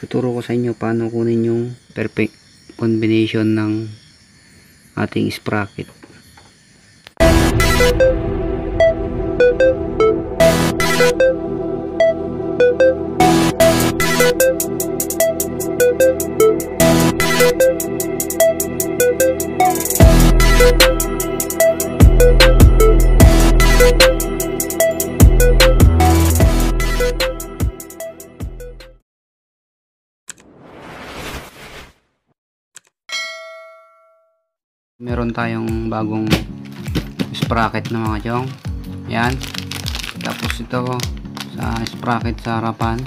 Tuturo ko sa inyo paano kunin yung perfect combination ng ating sprocket. Meron tayong bagong sprocket na mga chong. Yan. Tapos ito sa sprocket sa harapan.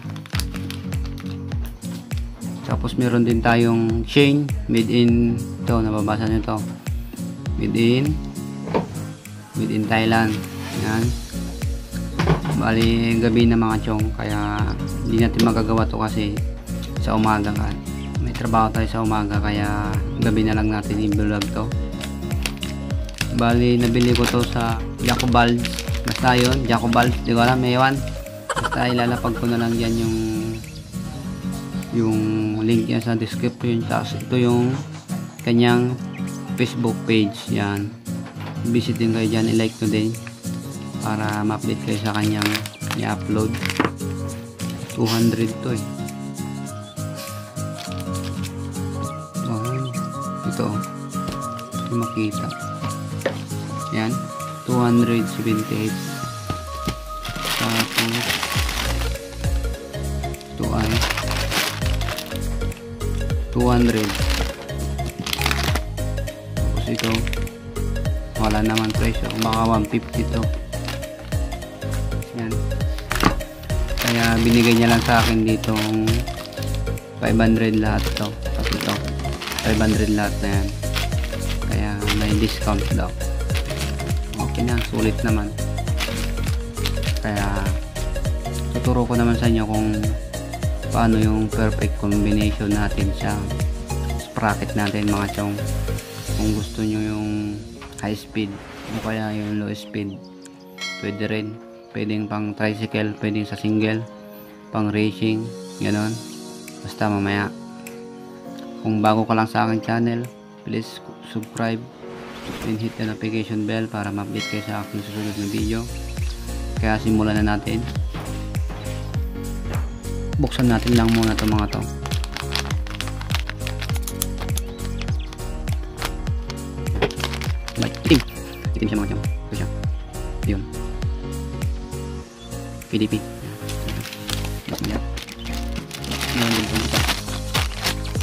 Tapos meron din tayong chain made in, ito nababasa nyo ito, made in Thailand. Yan. Bali gabi na mga chong, kaya hindi natin magagawa to kasi sa umaga ka. May trabaho tayo sa umaga, kaya gabi na lang natin i-vlog to. Bali nabili ko to sa Jacobals. Basta yun, Jacobals, di ko alam, ewan. Basta ilalapag ko na lang dyan yung link yan sa description. Tapos ito yung kanyang Facebook page. Yan, visit din kayo dyan, i-like to din para ma-update kayo sa kanyang i-upload. 200 to eh. Ito makita. Yan, 278. Tapos ito ay 200. Tapos ito wala naman presyo, baka 150 to. Yan, kaya binigay niya lang sa akin ditong 500 lahat to. Tapos ito 500 lahat na yan, kaya may discount daw. Okay na, sulit naman. Kaya tuturo ko naman sa inyo kung paano yung perfect combination natin sa sprocket natin mga chong. Kung gusto nyo yung high speed o kaya yung low speed, pwede rin. Pwedeng pang tricycle, pwedeng sa single, pang racing, ganon. Basta mamaya. Kung bago ka lang sa aking channel, please subscribe and hit the notification bell para ma-update kayo sa aking susunod na video. Kaya simulan na natin. Buksan natin lang muna ito mga to. Itim siya mga chong. Ito siya. Yun, PDP. Buksan yan.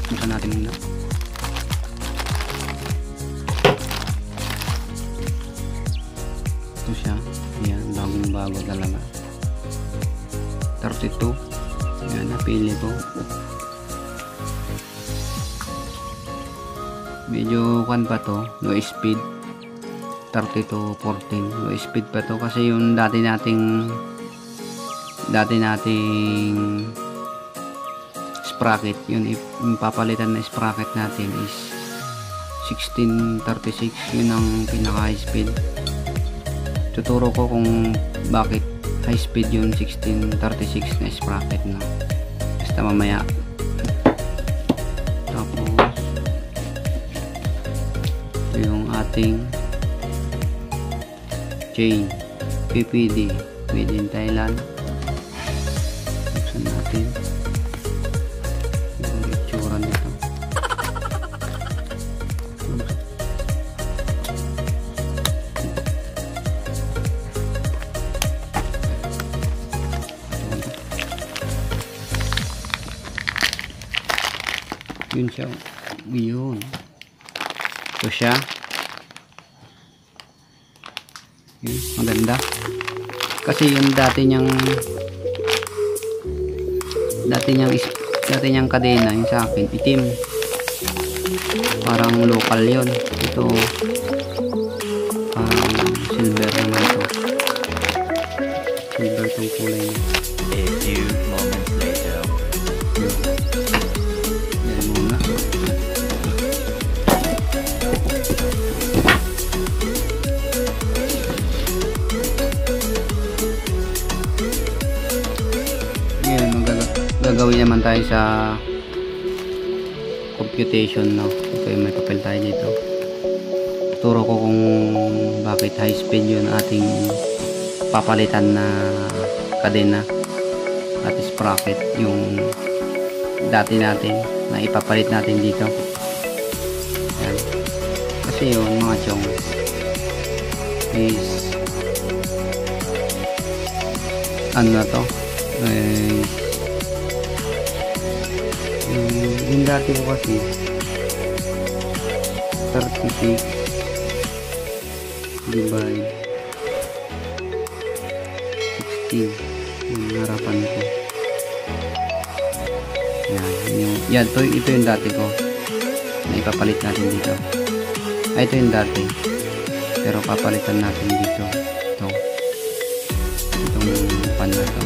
Buksan natin muna. Ito siya. Ayan, bagong bago talaga. 32. Ayan, napili ko. Medyo kan pa to, low speed. 30 to 14. Low speed pa to kasi yung dati nating sprocket, yung papalitan na sprocket natin is 1636. Yun ang pinaka high speed. Tuturo ko kung bakit high speed yung 1636 na sprocket na. Basta mamaya. Tapos ito yung ating chain PPD made in Thailand. Buksan natin yung itsura nito. Yun siya. Yun. Ito siya. Yun. Maganda. Kasi yung dati niyang kadena yung sa akin itim. Parang local yun. Ito silver naman ito. Silver itong kulay niya. A few moments later. Yan muna. gagawin naman tayo tayo sa computation, no? Okay, may papel tayo dito. Turo ko kung bakit high speed yun ating papalitan na kadena at sprocket, yung dati natin na ipapalit natin dito. Yan. Kasi yun mga chong is ano na to, yung dati ko kasi 36 divide 16 yung harapan ko. Yan, ito yung dati ko na ipapalit natin dito. Ito yung dati, pero papalitan natin dito itong pan na to.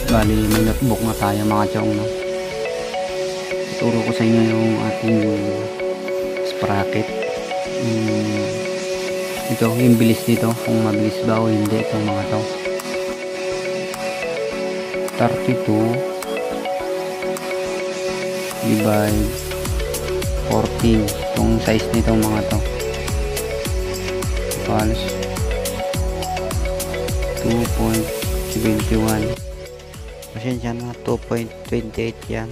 Bali, may notebook na tayo mga chong, no? Ituro ko sa inyo yung ating sprocket. Ito, yung bilis dito, kung mabilis ba o hindi itong mga to. 32 divide 14, itong size nitong mga to. Equals 2.71. Pasensya na, 2.28 yan.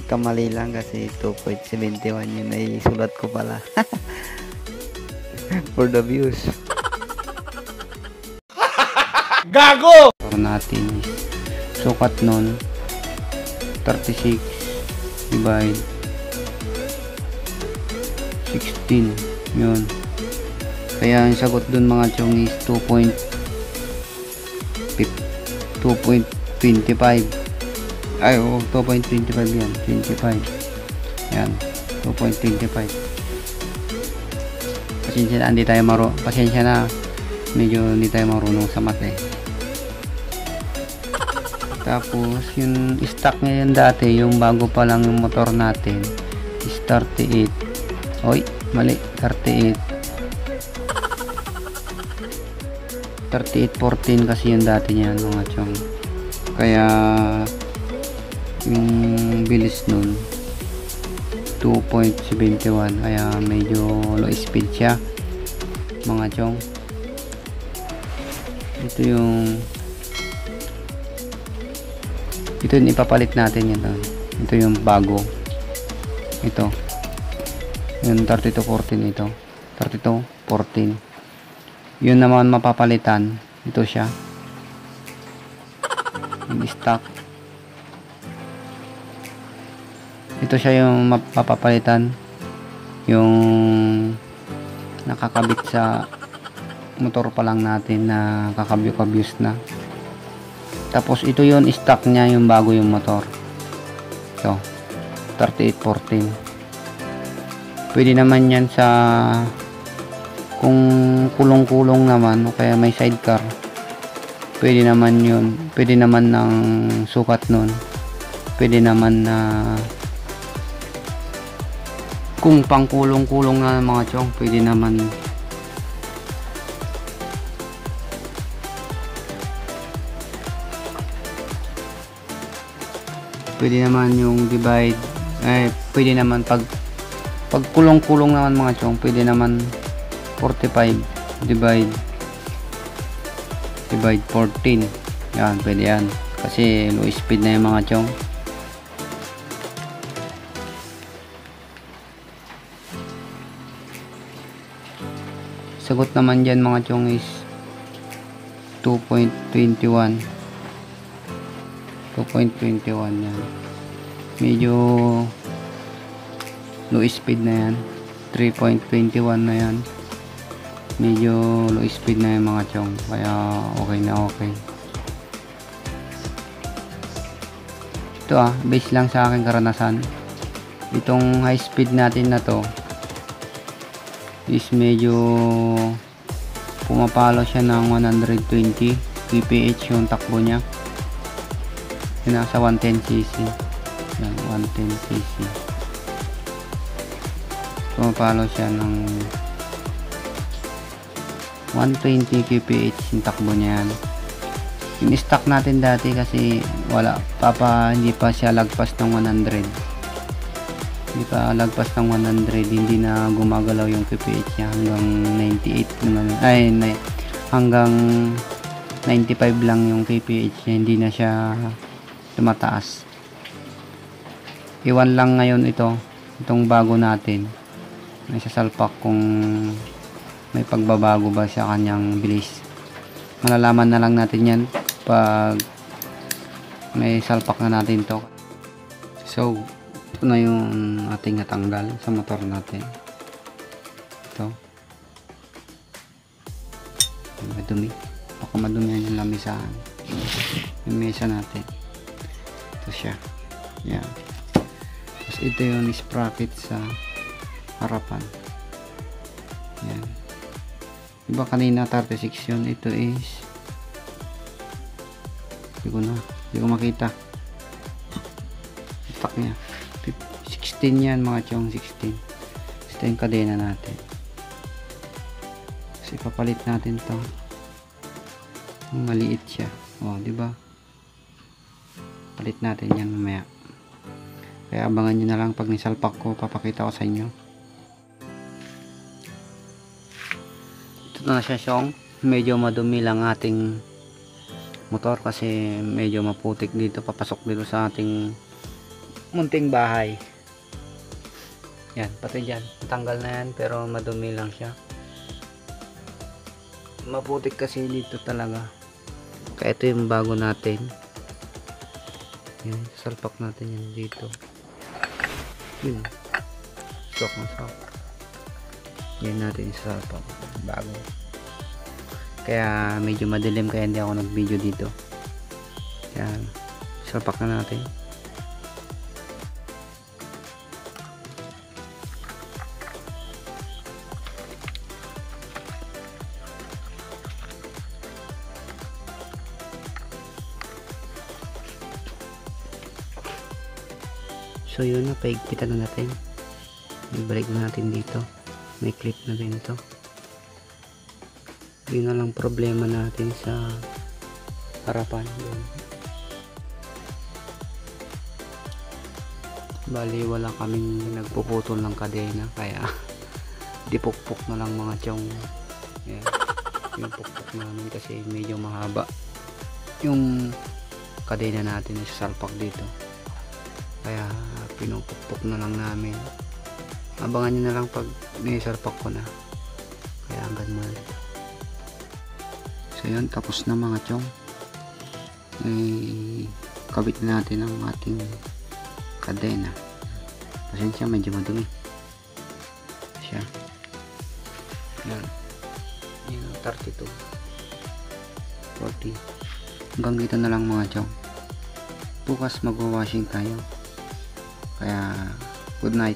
Kamali lang kasi 2.71 yun ay sulat ko pala. For the views. Gago! Para natin sukat nun 36 divide 16 yun. Kaya ang sagot dun mga chong is 2.25. Ay, 2.25 yan. 25. Yan. 2.25. Pasensya na, medyo hindi tayo marunong sa math eh. Tapos, yung stock ngayon dati, yung bago pa lang yung motor natin, is 38. Oy, mali. 38. 38.14 kasi yung dati niyan mga chong. Kaya yung bilis nun 2.71, kaya medyo low speed siya mga chong. Ito yung ipapalit natin yun. Ito yung bago, ito yung 32.14, ito 32.14. Yun naman mapapalitan, ito siya yung stock. Ito siya yung mapapalitan, yung nakakabit sa motor pa lang natin na kakabyo-kabyos na. Tapos ito yung stock niya, yung bago yung motor. Ito 38.14. Pwede naman yan sa kung kulong-kulong naman o kaya may sidecar, pwede naman yun. Pwede naman ng sukat nun. Pwede naman na kung pang kulong-kulong na mga chong, pwede naman. Pwede naman yung divide, pwede naman pag kulong-kulong naman mga chong, pwede naman 45 divide 14. Yan, pwede yan. Kasi low speed na yung mga chong. Sagot naman dyan mga chong is 2.21. 2.21 yan. Medyo low speed na yan. 3.21 na yan. Medyo low speed na yung mga chong, kaya okay na okay. ito base lang sa aking karanasan, itong high speed natin na to is medyo pumapalo siya ng 120 kph yung takbo niya. Yun, nasa 110cc. Yan, 110cc. Pumapalo siya ng 120 kph yung takbo niya yan. Yung stock natin dati kasi hindi pa siya lagpas ng 100. Hindi pa lagpas ng 100, hindi na gumagalaw yung kph niya hanggang 98 naman, hanggang 95 lang yung kph niya, hindi na siya tumataas. Iwan lang ngayon itong bago natin, may sasalpak kung may pagbabago ba sa kanyang bilis. Malalaman na lang natin yan pag may salpak na natin to. So ito na yung ating natanggal sa motor natin. Ito madumi, baka madumi yung lamisahan, yung mesa natin. Ito siya, yan. Tapos ito yung sprocket sa harapan, yan. Diba kanina 36 yun, ito is hindi ko makita stock nya 16 yan mga chong, 16. Ito yung kadena natin. Kasi papalit natin to, maliit siya, diba, palit natin yan mamaya. Kaya abangan nyo na lang pag nisalpak ko, papakita ko sa inyo. Ito na siya chong, medyo madumi lang ating motor kasi medyo maputik dito, papasok dito sa ating munting bahay. Yan, pati dyan tanggal na yan, pero madumi lang siya, maputik kasi dito talaga. Kaya ito yung bago natin, yan, salpak natin yan dito, yun, sok na sok, yan natin salpak bago. Kaya medyo madilim, kaya hindi ako nag video dito. Yan, salpak na natin. So yun na, paigpitan na natin. I-break na natin dito. May clip na din ito. Yun na lang problema natin sa harapan. Yun. Bali wala kaming nagpuputol ng kadena, kaya dipukpok na lang mga chong. Yan. Yung pukpok namin kasi medyo mahaba yung kadena natin sa salpak dito, kaya pinupukpok na lang namin. Abangan nyo na lang pag may salpak ko na, kaya hanggang mali. So yun, tapos na mga chong. Kabit na natin ang ating kadena. Pasensya, medyo madumi siya. Yan, 32 40. Hanggang dito na lang mga chong. Bukas magwa-washing tayo, kaya good night.